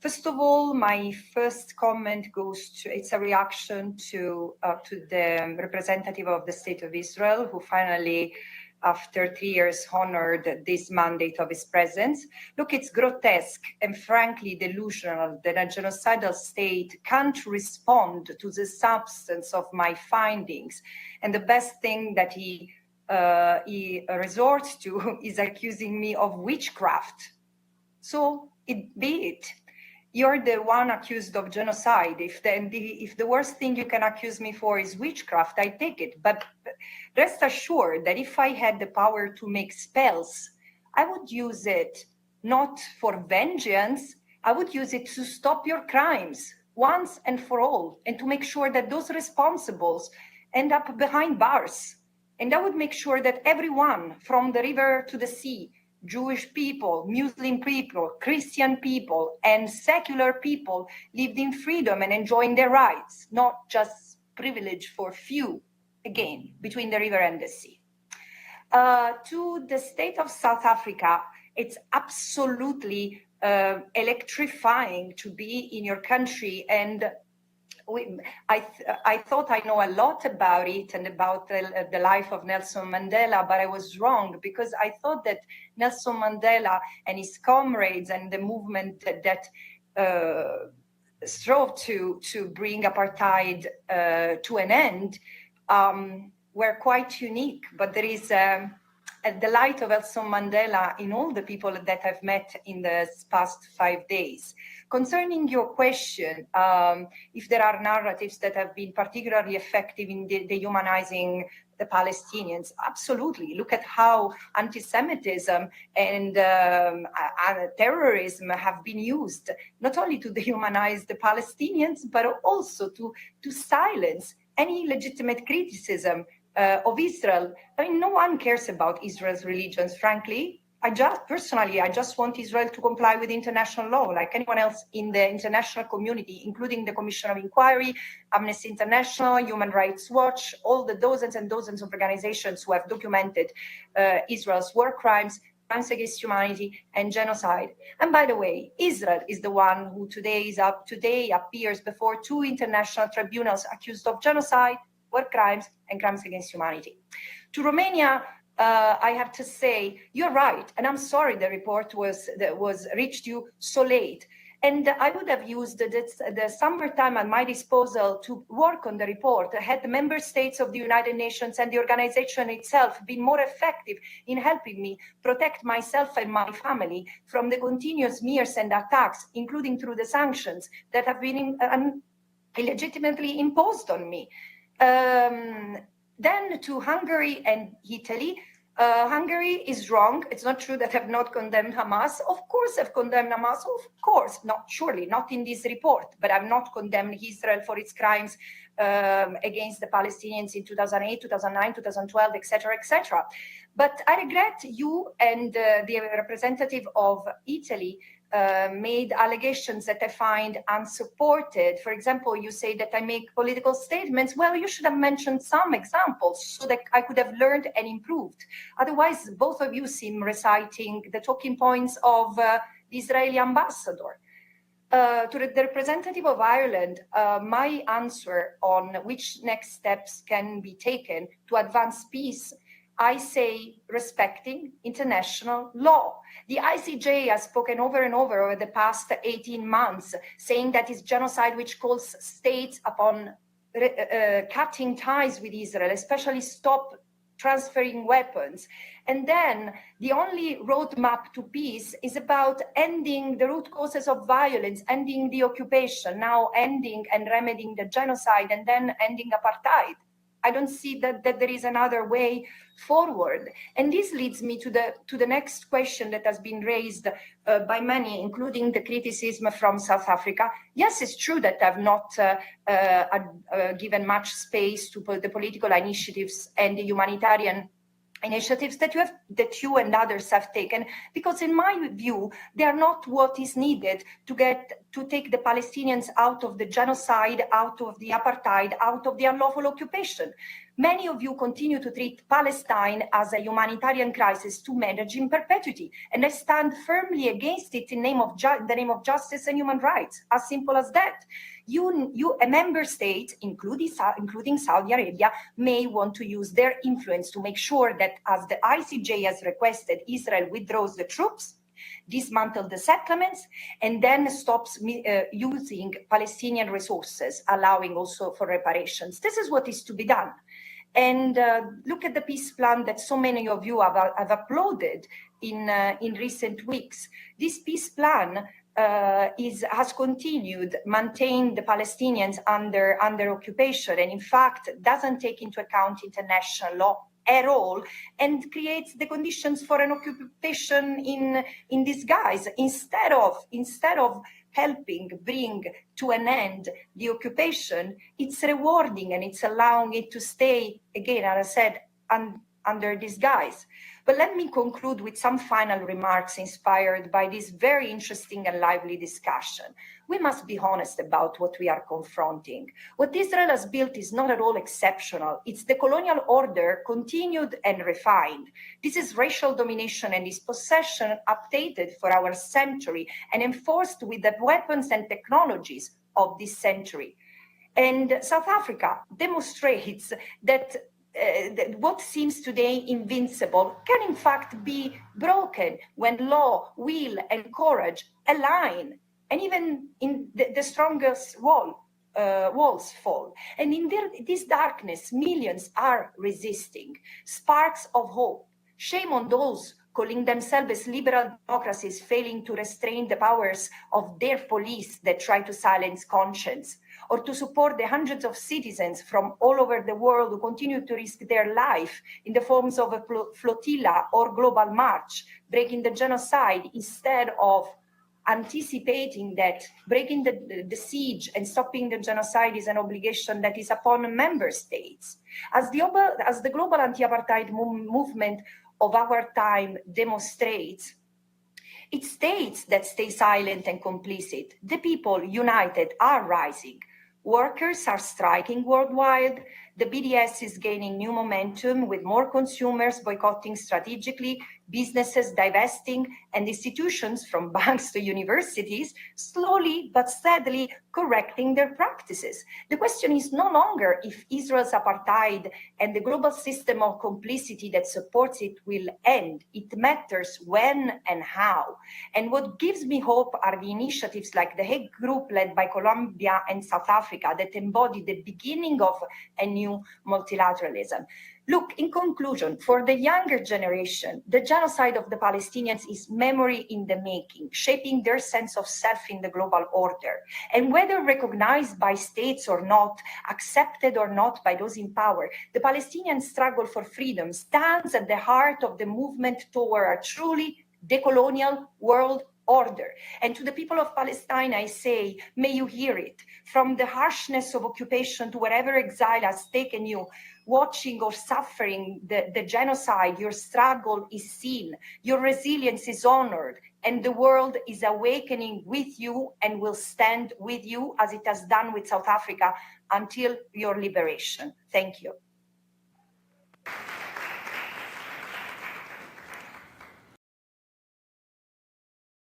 First of all, my first comment it's a reaction to the representative of the State of Israel, who finally, after 3 years, honored this mandate of his presence. Look, it's grotesque and frankly delusional that a genocidal state can't respond to the substance of my findings. And the best thing that he resorts to is accusing me of witchcraft. So be it. You're the one accused of genocide. If the worst thing you can accuse me for is witchcraft, I take it. But rest assured that if I had the power to make spells, I would use it not for vengeance. I would use it to stop your crimes once and for all, and to make sure that those responsibles end up behind bars. And I would make sure that everyone from the river to the sea, Jewish people, Muslim people, Christian people, and secular people lived in freedom and enjoying their rights, not just privilege for few, again, between the river and the sea. To the state of South Africa, it's absolutely electrifying to be in your country. And I thought I know a lot about it and about the life of Nelson Mandela, but I was wrong, because I thought that Nelson Mandela and his comrades and the movement that strove to bring apartheid to an end were quite unique. But there is the light of Nelson Mandela in all the people that I've met in the past 5 days. Concerning your question, if there are narratives that have been particularly effective in dehumanizing the Palestinians, absolutely. Look at how anti-Semitism and terrorism have been used, not only to dehumanize the Palestinians, but also to silence any legitimate criticism of Israel. I mean, no one cares about Israel's religions, frankly. I just want Israel to comply with international law, like anyone else in the international community, including the Commission of Inquiry, Amnesty International, Human Rights Watch, all the dozens and dozens of organizations who have documented Israel's war crimes, crimes against humanity, and genocide. And by the way, Israel is the one who today appears before 2 international tribunals accused of genocide, war crimes, and crimes against humanity. To Romania, I have to say, you're right, and I'm sorry the report was reached you so late. And I would have used the summertime at my disposal to work on the report. Had the member states of the United Nations and the organization itself been more effective in helping me protect myself and my family from the continuous smears and attacks, including through the sanctions that have been illegitimately imposed on me. Then to Hungary and Italy. Hungary is wrong. It's not true that I've not condemned Hamas. Of course I've condemned Hamas. Of course, surely not in this report, but I've not condemned Israel for its crimes against the Palestinians in 2008, 2009, 2012, etc., etc. But I regret you and the representative of Italy made allegations that I find unsupported. For example, you say that I make political statements. Well, you should have mentioned some examples so that I could have learned and improved. Otherwise, both of you seem reciting the talking points of the Israeli ambassador. To the representative of Ireland, my answer on which next steps can be taken to advance peace, I say respecting international law. The ICJ has spoken over and over the past 18 months, saying that it's genocide which calls states upon cutting ties with Israel, especially stop transferring weapons. And then the only roadmap to peace is about ending the root causes of violence, ending the occupation, now ending and remedying the genocide, and then ending apartheid. I don't see that there is another way forward. And this leads me to the next question that has been raised by many, including the criticism from South Africa. Yes, it's true that I've not given much space to the political initiatives and the humanitarian initiatives that you and others have taken, because in my view, they are not what is needed to take the Palestinians out of the genocide, out of the apartheid, out of the unlawful occupation. Many of you continue to treat Palestine as a humanitarian crisis to manage in perpetuity, and I stand firmly against it in the name of justice and human rights. As simple as that. A member state, including Saudi Arabia, may want to use their influence to make sure that, as the ICJ has requested, Israel withdraws the troops, dismantle the settlements, and then stops using Palestinian resources, allowing also for reparations. This is what is to be done. And look at the peace plan that so many of you have uploaded in recent weeks. This peace plan has continued, maintained the Palestinians under occupation, and in fact doesn't take into account international law at all, and creates the conditions for an occupation in disguise. Instead of helping bring to an end the occupation, it's rewarding and it's allowing it to stay, again, as I said, under disguise. But let me conclude with some final remarks inspired by this very interesting and lively discussion. We must be honest about what we are confronting. What Israel has built is not at all exceptional. It's the colonial order continued and refined. This is racial domination and dispossession updated for our century and enforced with the weapons and technologies of this century. And South Africa demonstrates that what seems today invincible can in fact be broken when law, will, and courage align, and even in the strongest walls fall. And in this darkness, millions are resisting. Sparks of hope. Shame on those calling themselves liberal democracies failing to restrain the powers of their police that try to silence conscience, or to support the hundreds of citizens from all over the world who continue to risk their life in the forms of a flotilla or global march, breaking the genocide instead of anticipating that breaking the siege and stopping the genocide is an obligation that is upon member states. As the global anti-apartheid movement of our time demonstrates, it's states that stay silent and complicit. The people united are rising. Workers are striking worldwide. The BDS is gaining new momentum with more consumers boycotting strategically, businesses divesting, and institutions from banks to universities slowly but steadily correcting their practices. The question is no longer if Israel's apartheid and the global system of complicity that supports it will end. It matters when and how. And what gives me hope are the initiatives like the Hague Group led by Colombia and South Africa that embody the beginning of a new multilateralism. Look, in conclusion, for the younger generation, the genocide of the Palestinians is memory in the making, shaping their sense of self in the global order. And whether recognized by states or not, accepted or not by those in power, the Palestinian struggle for freedom stands at the heart of the movement toward a truly decolonial world order. And to the people of Palestine, I say, may you hear it. From the harshness of occupation to wherever exile has taken you, watching or suffering the genocide, your struggle is seen, your resilience is honored, and the world is awakening with you and will stand with you as it has done with South Africa until your liberation. Thank you.